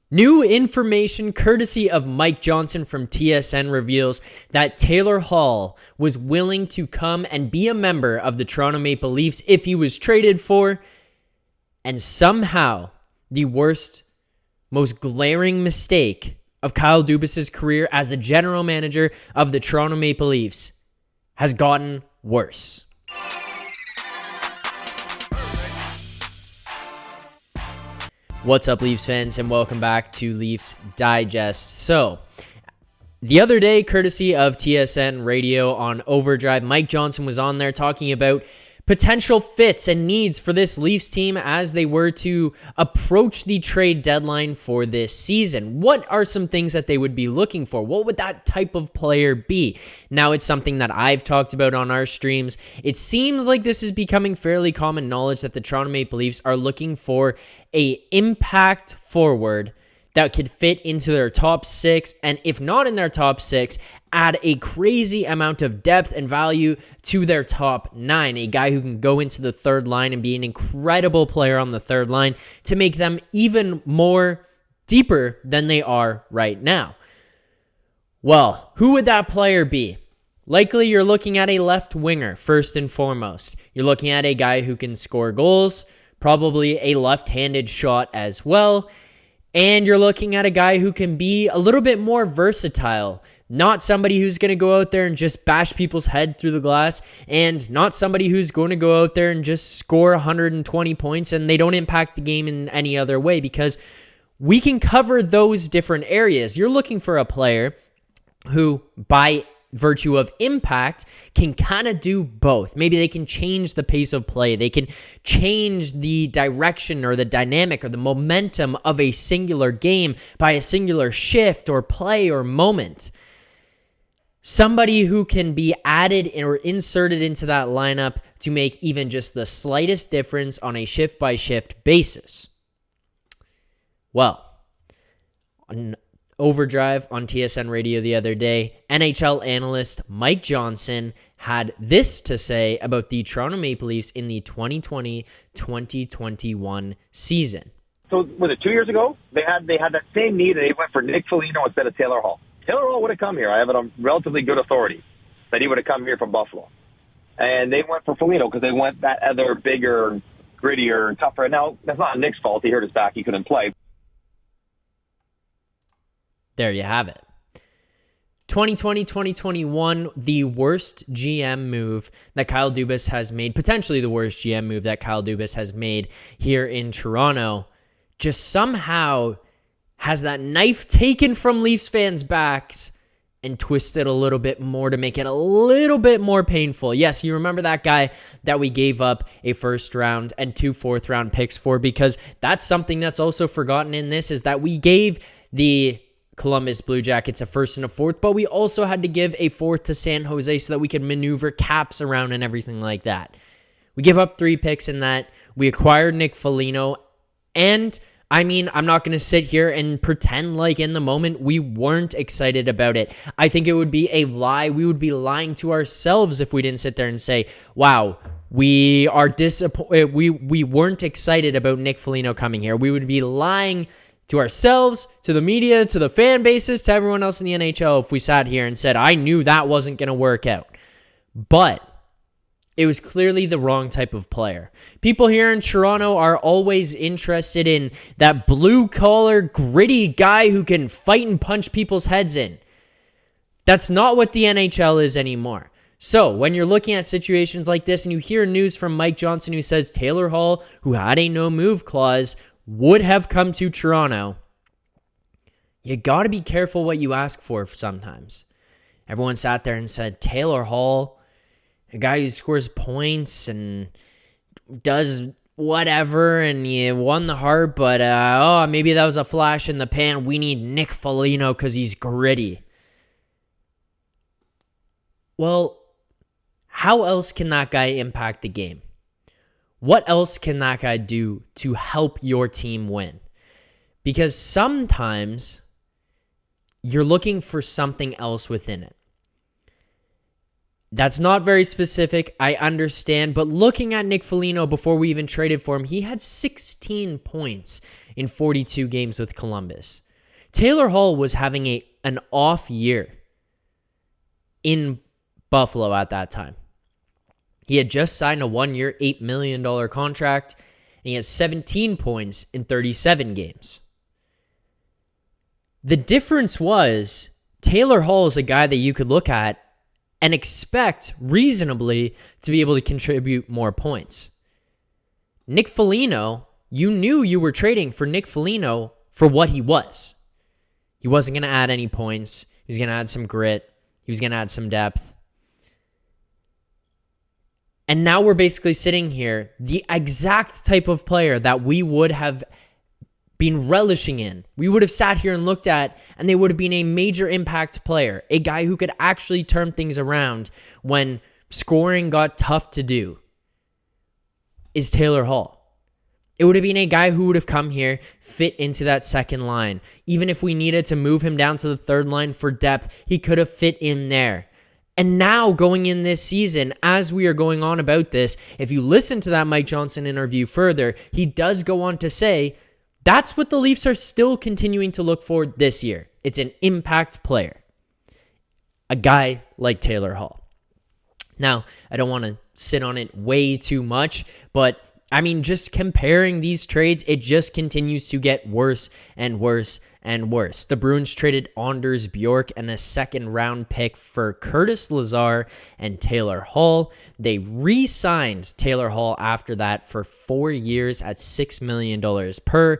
New information courtesy of Mike Johnson from TSN reveals that Taylor Hall was willing to come and be a member of the Toronto Maple Leafs if he was traded for, and somehow the worst, most glaring mistake of Kyle Dubas' career as the general manager of the Toronto Maple Leafs has gotten worse. What's up, Leafs fans, and welcome back to Leafs Digest. So, the other day, courtesy of TSN Radio on Overdrive, Mike Johnson was on there talking about potential fits and needs for this Leafs team as they were to approach the trade deadline for this season. What are some things that they would be looking for? What would that type of player be? Now, it's something that I've talked about on our streams. It seems like this is becoming fairly common knowledge that the Toronto Maple Leafs are looking for an impact forward that could fit into their top six, and if not in their top six, add a crazy amount of depth and value to their top nine. A guy who can go into the third line and be an incredible player on the third line to make them even more deeper than they are right now. Well, who would that player be? Likely you're looking at a left winger first and foremost. You're looking at a guy who can score goals, probably a left-handed shot as well. And you're looking at a guy who can be a little bit more versatile. Not somebody who's going to go out there and just bash people's head through the glass. And not somebody who's going to go out there and just score 120 points and they don't impact the game in any other way. Because we can cover those different areas. You're looking for a player who, by virtue of impact, can kind of do both. Maybe they can change the pace of play. They can change the direction or the dynamic or the momentum of a singular game by a singular shift or play or moment. Somebody who can be added or inserted into that lineup to make even just the slightest difference on a shift-by-shift basis. Well, on Overdrive on TSN Radio the other day, NHL analyst Mike Johnson had this to say about the Toronto Maple Leafs in the 2020-2021 season. So was it 2 years ago? They had that same need, and they went for Nick Foligno instead of Taylor Hall. Taylor Hall would have come here. I have it on relatively good authority that he would have come here from Buffalo. And they went for Foligno because they went that other bigger, grittier, tougher. Now, that's not Nick's fault. He hurt his back. He couldn't play. There you have it. 2020-2021, the worst GM move that Kyle Dubas has made, potentially the worst GM move that Kyle Dubas has made here in Toronto, just somehow has that knife taken from Leafs fans' backs and twisted a little bit more to make it a little bit more painful. Yes, you remember that guy that we gave up a first round and 2 fourth-round picks for, because that's something that's also forgotten in this, is that we gave the Columbus Blue Jackets a first and a fourth, but we also had to give a fourth to San Jose so that we could maneuver caps around and everything like that. We give up 3 picks in that. We acquired Nick Foligno, and I mean, I'm not going to sit here and pretend like in the moment we weren't excited about it. I think it would be a lie. We would be lying to ourselves if we didn't sit there and say, wow, we are disappointed. We weren't excited about Nick Foligno coming here. We would be lying to ourselves, to the media, to the fan bases, to everyone else in the NHL if we sat here and said, I knew that wasn't going to work out. But it was clearly the wrong type of player. People here in Toronto are always interested in that blue-collar, gritty guy who can fight and punch people's heads in. That's not what the NHL is anymore. So when you're looking at situations like this and you hear news from Mike Johnson who says Taylor Hall, who had a no-move clause, would have come to Toronto, you got to be careful what you ask for sometimes. Everyone sat there and said, Taylor Hall, a guy who scores points and does whatever, and you won the heart, but maybe that was a flash in the pan. We need Nick Foligno because he's gritty. Well, how else can that guy impact the game? What else can that guy do to help your team win? Because sometimes you're looking for something else within it. That's not very specific, I understand, but looking at Nick Foligno before we even traded for him, he had 16 points in 42 games with Columbus. Taylor Hall was having an off year in Buffalo at that time. He had just signed a 1-year, $8 million contract, and he has 17 points in 37 games. The difference was Taylor Hall is a guy that you could look at and expect reasonably to be able to contribute more points. Nick Foligno, you knew you were trading for Nick Foligno for what he was. He wasn't going to add any points. He was going to add some grit. He was going to add some depth. And now we're basically sitting here, the exact type of player that we would have been relishing in. We would have sat here and looked at, and they would have been a major impact player, a guy who could actually turn things around when scoring got tough to do, is Taylor Hall. It would have been a guy who would have come here, fit into that second line. Even if we needed to move him down to the third line for depth, he could have fit in there. And now going in this season, as we are going on about this, if you listen to that Mike Johnson interview further, he does go on to say, that's what the Leafs are still continuing to look for this year. It's an impact player. A guy like Taylor Hall. Now, I don't want to sit on it way too much, but I mean, just comparing these trades, it just continues to get worse and worse and worse. The Bruins traded Anders Bjork and a second-round pick for Curtis Lazar and Taylor Hall. They re-signed Taylor Hall after that for 4 years at $6 million per.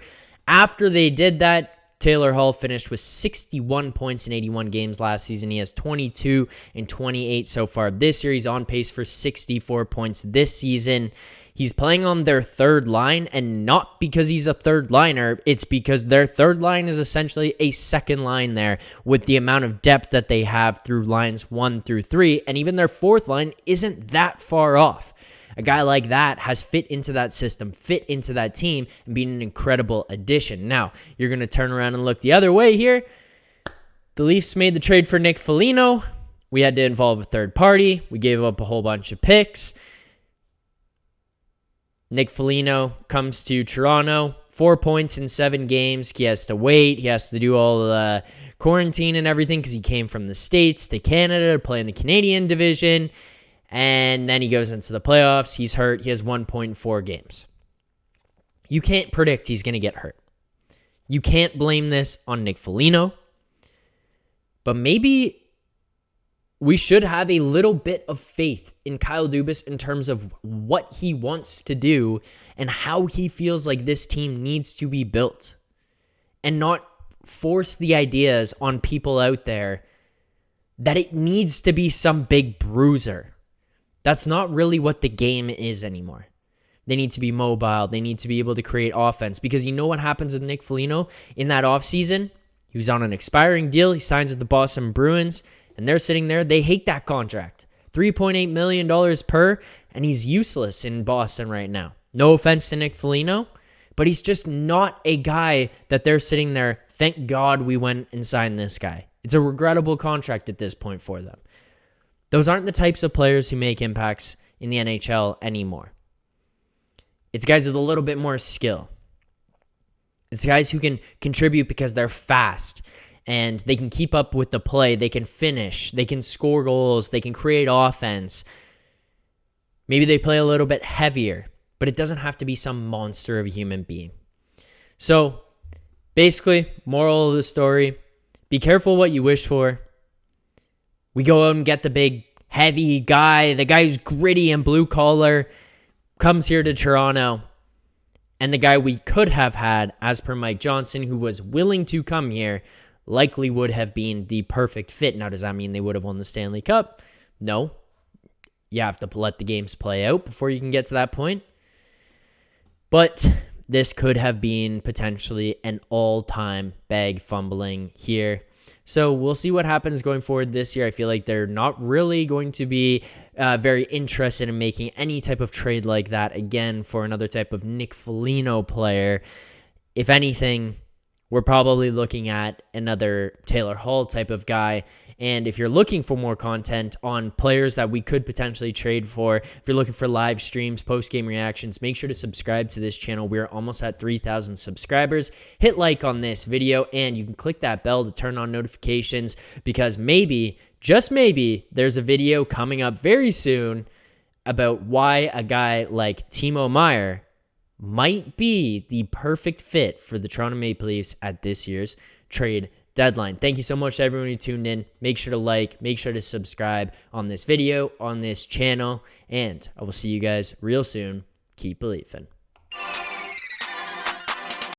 After they did that, Taylor Hall finished with 61 points in 81 games last season. He has 22 and 28 so far this year. He's on pace for 64 points this season. He's playing on their third line, and not because he's a third liner. It's because their third line is essentially a second line there with the amount of depth that they have through lines 1 through 3. And even their fourth line isn't that far off. A guy like that has fit into that system, fit into that team, and been an incredible addition. Now, you're going to turn around and look the other way here. The Leafs made the trade for Nick Foligno. We had to involve a third party. We gave up a whole bunch of picks. Nick Foligno comes to Toronto, 4 points in 7 games. He has to wait. He has to do all the quarantine and everything because he came from the States to Canada to play in the Canadian division. And then he goes into the playoffs. He's hurt. He has 1.4 games. You can't predict he's going to get hurt. You can't blame this on Nick Foligno. But maybe we should have a little bit of faith in Kyle Dubas in terms of what he wants to do and how he feels like this team needs to be built, and not force the ideas on people out there that it needs to be some big bruiser. That's not really what the game is anymore. They need to be mobile. They need to be able to create offense, because you know what happens with Nick Foligno in that offseason? He was on an expiring deal. He signs with the Boston Bruins. And they're sitting there. They hate that contract. $3.8 million per, and he's useless in Boston right now. No offense to Nick Foligno, but he's just not a guy that they're sitting there, thank God we went and signed this guy. It's a regrettable contract at this point for them. Those aren't the types of players who make impacts in the NHL anymore. It's guys with a little bit more skill. It's guys who can contribute because they're fast and they can keep up with the play. They can finish. They can score goals. They can create offense. Maybe they play a little bit heavier, but it doesn't have to be some monster of a human being. So, basically, moral of the story, be careful what you wish for. We go out and get the big, heavy guy, the guy who's gritty and blue collar, comes here to Toronto. And the guy we could have had, as per Mike Johnson, who was willing to come here, likely would have been the perfect fit. Now, does that mean they would have won the Stanley Cup? No. You have to let the games play out before you can get to that point. But this could have been potentially an all-time bag fumbling here. So we'll see what happens going forward this year. I feel like they're not really going to be very interested in making any type of trade like that again for another type of Nick Foligno player. If anything, we're probably looking at another Taylor Hall type of guy. And if you're looking for more content on players that we could potentially trade for, if you're looking for live streams, post-game reactions, make sure to subscribe to this channel. We're almost at 3,000 subscribers. Hit like on this video, and you can click that bell to turn on notifications, because maybe, just maybe, there's a video coming up very soon about why a guy like Timo Meier might be the perfect fit for the Toronto Maple Leafs at this year's trade deadline. Thank you so much to everyone who tuned in. Make sure to like, make sure to subscribe on this video, on this channel, and I will see you guys real soon. Keep believing.